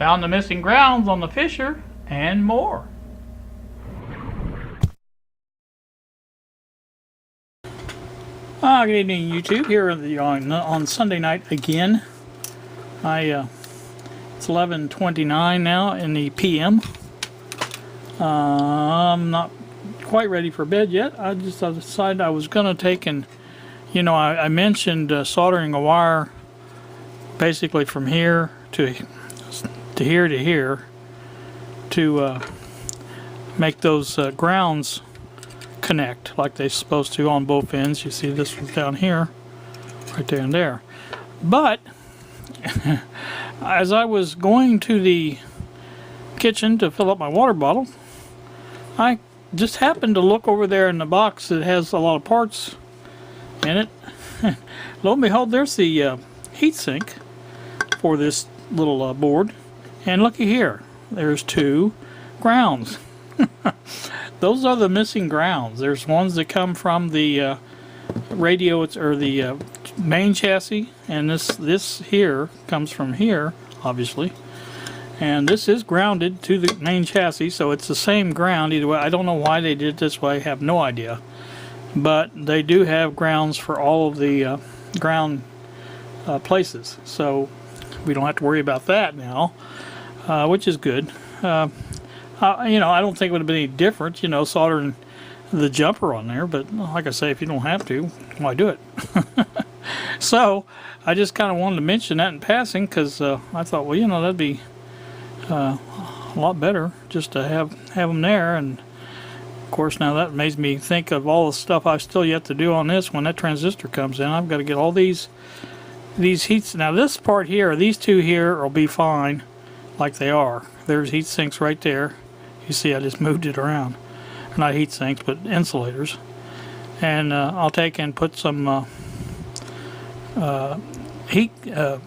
found the missing grounds on the Fisher, and more. Good evening, YouTube. Here on Sunday night again. It's 11:29 now in the PM. I'm not quite ready for bed yet. I decided I was going to take and, I mentioned soldering a wire basically from here to here to here to make those grounds connect like they're supposed to on both ends. You see this one's down here, right there and there. But as I was going to the kitchen to fill up my water bottle, I just happened to look over there in the box that has a lot of parts in it. Lo and behold, there's the heat sink for this little board, and looky here, there's two grounds. Those are the missing grounds. There's ones that come from the radio or the main chassis, and this here comes from here, obviously, and this is grounded to the main chassis, so it's the same ground either way. I don't know why they did it this way, I have no idea, but they do have grounds for all of the ground places, so we don't have to worry about that now, which is good. I don't think it would have been any different, soldering the jumper on there, but like I say, if you don't have to, why do it? So I just kind of wanted to mention that in passing, because I thought, well, that'd be a lot better just to have them there. And of course, now that makes me think of all the stuff I've still yet to do on this when that transistor comes in. I've got to get all these heats. Now this part here, these two here will be fine like they are. There's heat sinks right there. You see, I just moved it around. Not heat sinks, but insulators. And I'll take and put some heat, what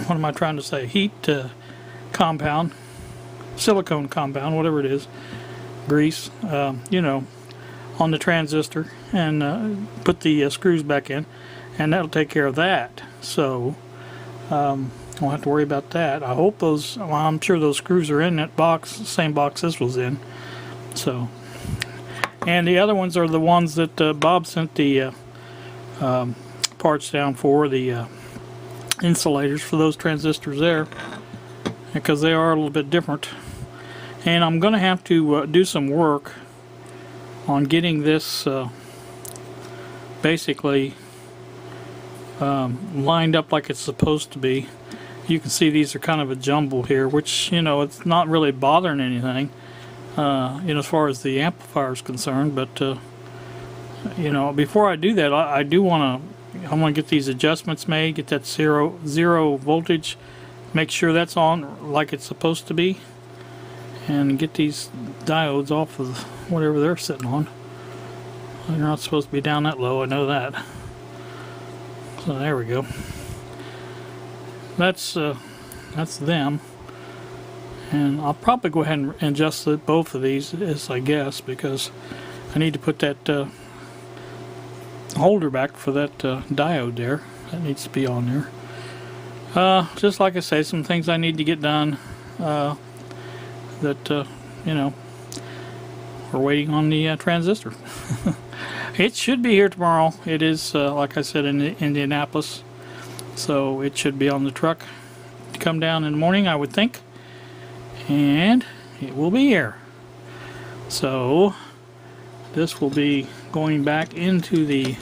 am I trying to say? Heat compound, silicone compound, whatever it is, grease, on the transistor, and put the screws back in, and that'll take care of that. So, won't have to worry about that. I hope I'm sure those screws are in that box, same box this was in. So, and the other ones are the ones that Bob sent the parts down for, the insulators for those transistors there, because they are a little bit different. And I'm going to have to do some work on getting this basically lined up like it's supposed to be. You can see these are kind of a jumble here, which, it's not really bothering anything, as far as the amplifier is concerned. But, before I do that, I want to get these adjustments made, get that zero voltage, make sure that's on like it's supposed to be, and get these diodes off of whatever they're sitting on. They're not supposed to be down that low, I know that. So there we go. That's them, and I'll probably go ahead and adjust both of these, I guess, because I need to put that holder back for that diode there. That needs to be on there. Just like I say, some things I need to get done that we're waiting on the transistor. It should be here tomorrow. It is like I said, in Indianapolis. So it should be on the truck to come down in the morning, I would think, and it will be here. So this will be going back into the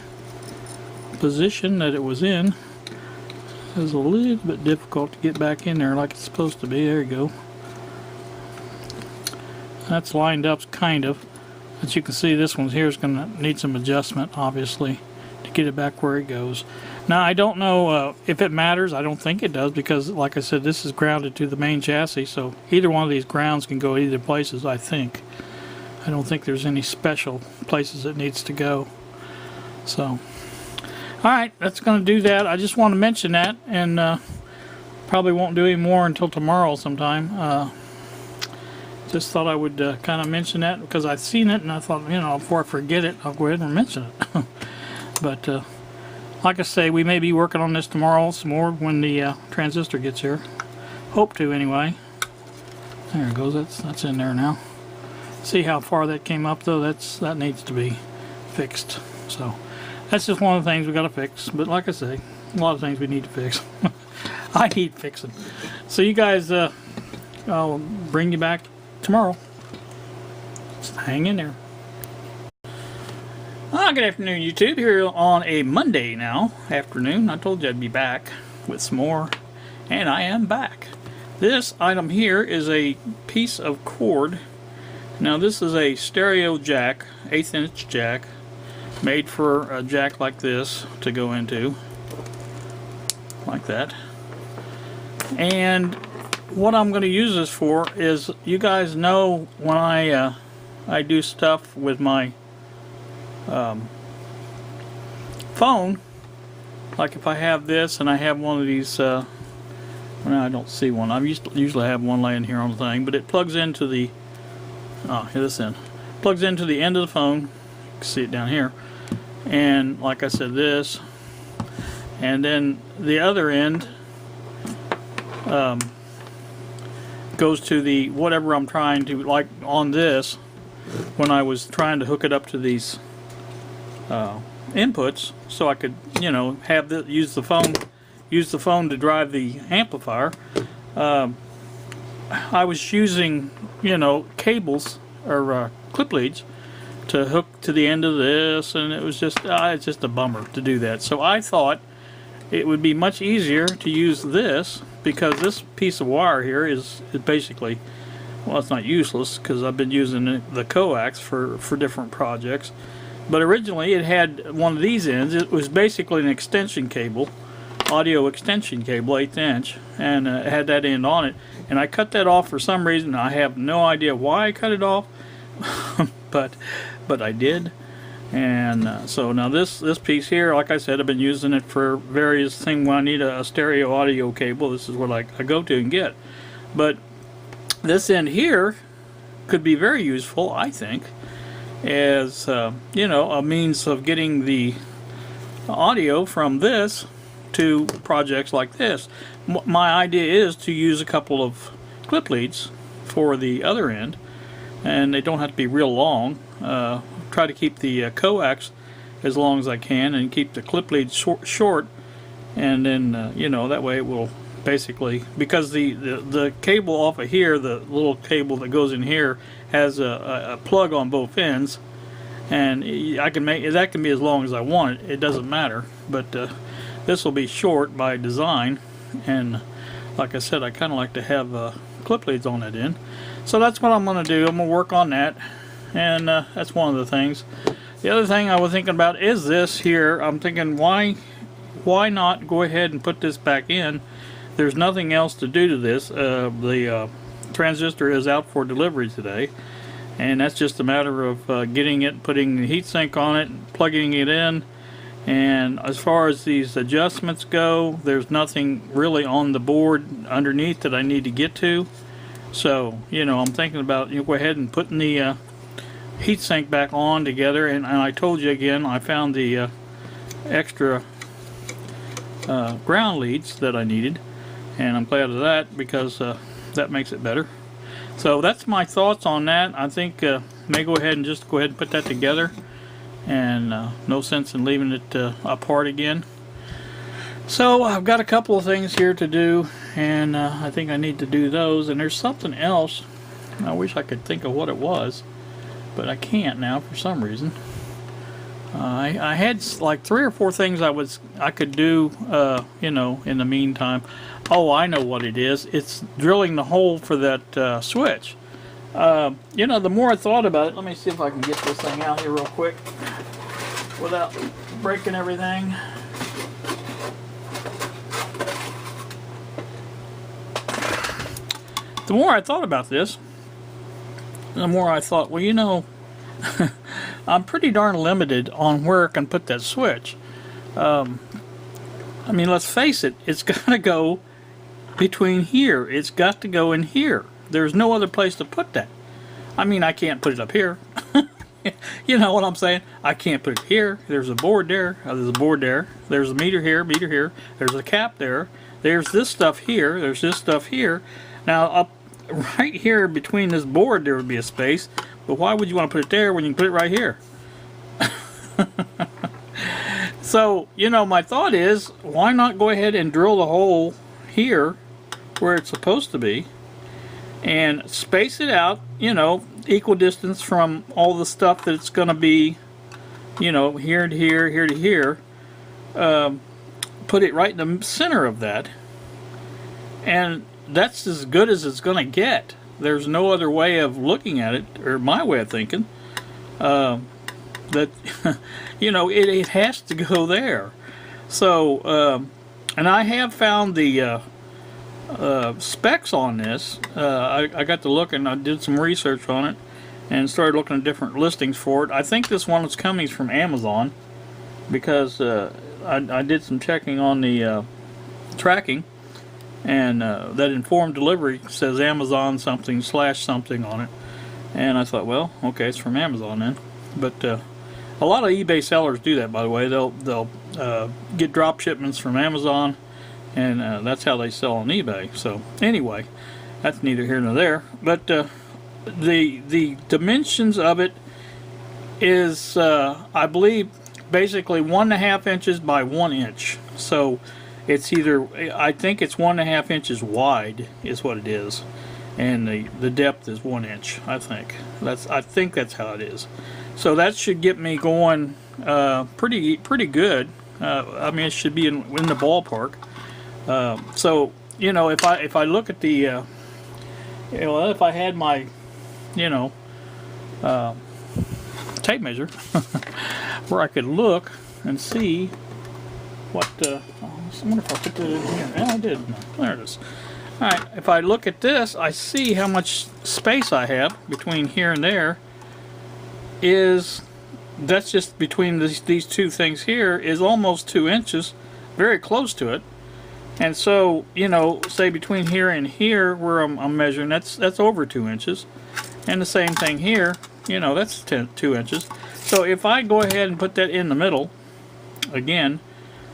position that it was in. It was a little bit difficult to get back in there like it's supposed to be. There you go. That's lined up kind of. As you can see, this one here is going to need some adjustment, obviously, to get it back where it goes. Now, I don't know if it matters. I don't think it does, because, like I said, this is grounded to the main chassis, so either one of these grounds can go either places, I think. I don't think there's any special places it needs to go. So, alright, that's going to do that. I just want to mention that, and probably won't do any more until tomorrow sometime. Just thought I would kind of mention that, because I've seen it, and I thought, before I forget it, I'll go ahead and mention it. But, like I say, we may be working on this tomorrow some more when the transistor gets here. hope to anyway. There it goes. That's in there now. See how far that came up though? That needs to be fixed. So that's just one of the things we got to fix. But like I say, a lot of things we need to fix. I need fixing. So you guys, I'll bring you back tomorrow. Just hang in there. Good afternoon, YouTube. Here on a Monday now afternoon. I told you I'd be back with some more, and I am back. This item here is a piece of cord. Now this is a stereo jack, 1/8 inch jack, made for a jack like this to go into, like that. And what I'm going to use this for is, you guys know when I do stuff with my phone, like if I have this and I have one of these, well, I don't see one. I usually have one laying here on the thing, but it plugs into the, here this end, plugs into the end of the phone. You can see it down here, and like I said, this, and then the other end goes to the whatever I'm trying to, like on this, when I was trying to hook it up to these inputs, so I could, you know, have the use the phone to drive the amplifier. I was using, you know, cables or clip leads to hook to the end of this, and it was just it's just a bummer to do that. So I thought it would be much easier to use this, because this piece of wire here is basically, well, it's not useless because I've been using the coax for different projects. But originally it had one of these ends. It was basically an extension cable, audio extension cable, 1/8 inch, and it had that end on it. And I cut that off for some reason. I have no idea why I cut it off, but I did. And so now this piece here, like I said, I've been using it for various things. When I need a stereo audio cable, this is what I go to and get. But this end here could be very useful, I think, as you know, a means of getting the audio from this to projects like this. My idea is to use a couple of clip leads for the other end, and they don't have to be real long. Try to keep the coax as long as I can, and keep the clip lead short, and then you know, that way it will basically, because the cable off of here, the little cable that goes in here, has a plug on both ends, and I can make that can be as long as I want it. It doesn't matter, but this will be short by design, and like I said, I kind of like to have clip leads on that end. So that's what I'm going to do. I'm going to work on that, and that's one of the things. The other thing I was thinking about is this here. I'm thinking, why not go ahead and put this back in? There's nothing else to do to this. The transistor is out for delivery today, and that's just a matter of getting it, putting the heatsink on it, plugging it in. And as far as these adjustments go, there's nothing really on the board underneath that I need to get to. So, you know, I'm thinking about, you know, go ahead and putting the heatsink back on together. And I told you again, I found the extra ground leads that I needed, and I'm glad of that, because that makes it better. So that's my thoughts on that. I think may go ahead and put that together, and no sense in leaving it apart again. So I've got a couple of things here to do, and I think I need to do those. And there's something else. I wish I could think of what it was, but I can't now for some reason. I had like 3 or 4 things I could do, you know, in the meantime. Oh, I know what it is. It's drilling the hole for that switch. You know, the more I thought about it, let me see if I can get this thing out here real quick without breaking everything. The more I thought about this, the more I thought, well, you know, I'm pretty darn limited on where I can put that switch. I mean, let's face it, it's got to go between here. It's got to go in here. There's no other place to put that. I mean, I can't put it up here. You know what I'm saying? I can't put it here. There's a board there. There's a board there. There's a meter here, meter here. There's a cap there. there's this stuff here, there's this stuff here. Now up right here between this board there would be a space, but why would you want to put it there when you can put it right here? So, you know, my thought is, why not go ahead and drill the hole here where it's supposed to be and space it out, you know, equal distance from all the stuff that it's going to be, you know, here to here, here to here. Put it right in the center of that, and that's as good as it's going to get. There's no other way of looking at it, or my way of thinking. That you know, it has to go there. So and I have found the specs on this. I got to look and I did some research on it and started looking at different listings for it. I think this one is coming from Amazon, because I did some checking on the tracking, and that informed delivery says Amazon something / something on it, and I thought, well, okay, it's from Amazon then. But a lot of eBay sellers do that, by the way. They'll get drop shipments from Amazon, and that's how they sell on eBay. So anyway, that's neither here nor there. But the dimensions of it is, I believe, basically 1.5 inches by 1 inch. So it's either, I think it's 1.5 inches wide is what it is, and the depth is 1 inch. I think that's how it is. So that should get me going pretty good. I mean, it should be in the ballpark. So you know, if I look at the you know, if I had my, you know, tape measure where I could look and see what I wonder if I put that in here. Yeah, I did. There it is. Alright, if I look at this, I see how much space I have between here and there. That's just between these two things here is almost 2 inches, very close to it. And so, you know, say between here and here where I'm measuring, that's over 2 inches. And the same thing here, you know, that's 2 inches. So if I go ahead and put that in the middle, again,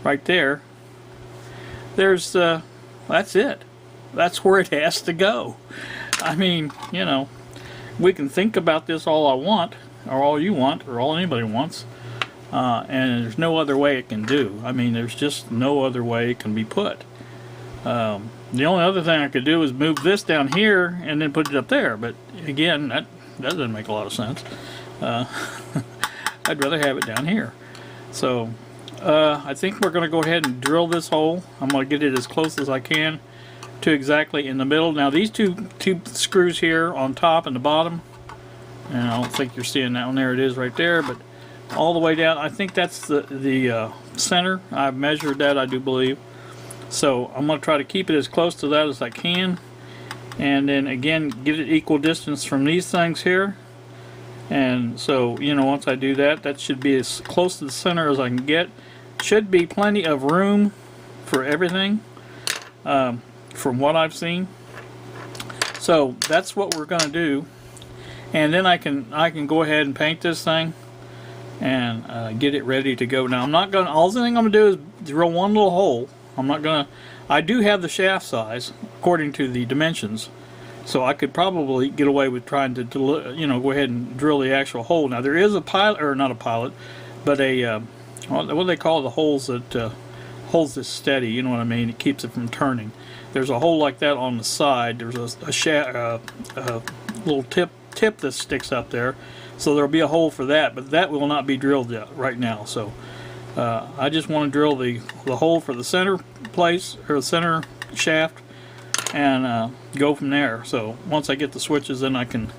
right there, there's that's it. That's where it has to go. I mean, you know, we can think about this all I want, or all you want, or all anybody wants, and there's no other way it can do. I mean, there's just no other way it can be put. The only other thing I could do is move this down here and then put it up there, but again, that doesn't make a lot of sense. I'd rather have it down here. So I think we're going to go ahead and drill this hole. I'm going to get it as close as I can to exactly in the middle. Now these two screws here on top and the bottom, and I don't think you're seeing that one. There it is right there, but all the way down, I think that's the center. I've measured that, I do believe. So I'm going to try to keep it as close to that as I can, and then again get it equal distance from these things here. And so, you know, once I do that, that should be as close to the center as I can get. Should be plenty of room for everything, from what I've seen. So that's what we're going to do, and then I can go ahead and paint this thing and get it ready to go. Now I'm not going to, all the thing I'm going to do is drill one little hole. I'm not going to, I do have the shaft size according to the dimensions, so I could probably get away with trying to, you know, go ahead and drill the actual hole. Now there is a pilot, or not a pilot, but a what do they call the holes that holds this steady? You know what I mean? It keeps it from turning. There's a hole like that on the side. There's a little tip that sticks up there, so there'll be a hole for that, but that will not be drilled yet right now. So I just want to drill the hole for the center place, or the center shaft, and go from there. So once I get the switches, then I can,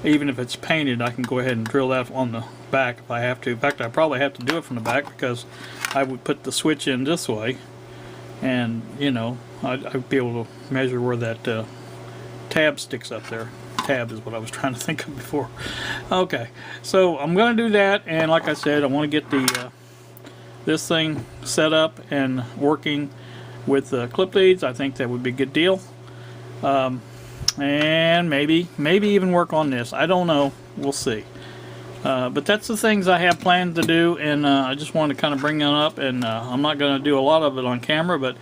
even if it's painted, I can go ahead and drill that on the back if I have to. In fact, I probably have to do it from the back, because I would put the switch in this way, and you know, I'd be able to measure where that tab sticks up there. Tab is what I was trying to think of before. Okay, so I'm going to do that, and like I said, I want to get the this thing set up and working with clip leads. I think that would be a good deal. And maybe even work on this. I don't know. We'll see. But that's the things I have planned to do, and I just wanted to kind of bring that up. And I'm not going to do a lot of it on camera, but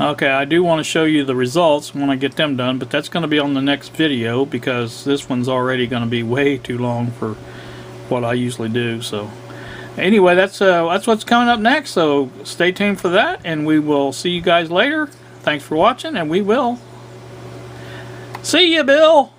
Okay, I do want to show you the results when I get them done, but that's going to be on the next video because this one's already going to be way too long for what I usually do. So anyway, that's what's coming up next, so stay tuned for that, and we will see you guys later. Thanks for watching, and we will see you, Bill.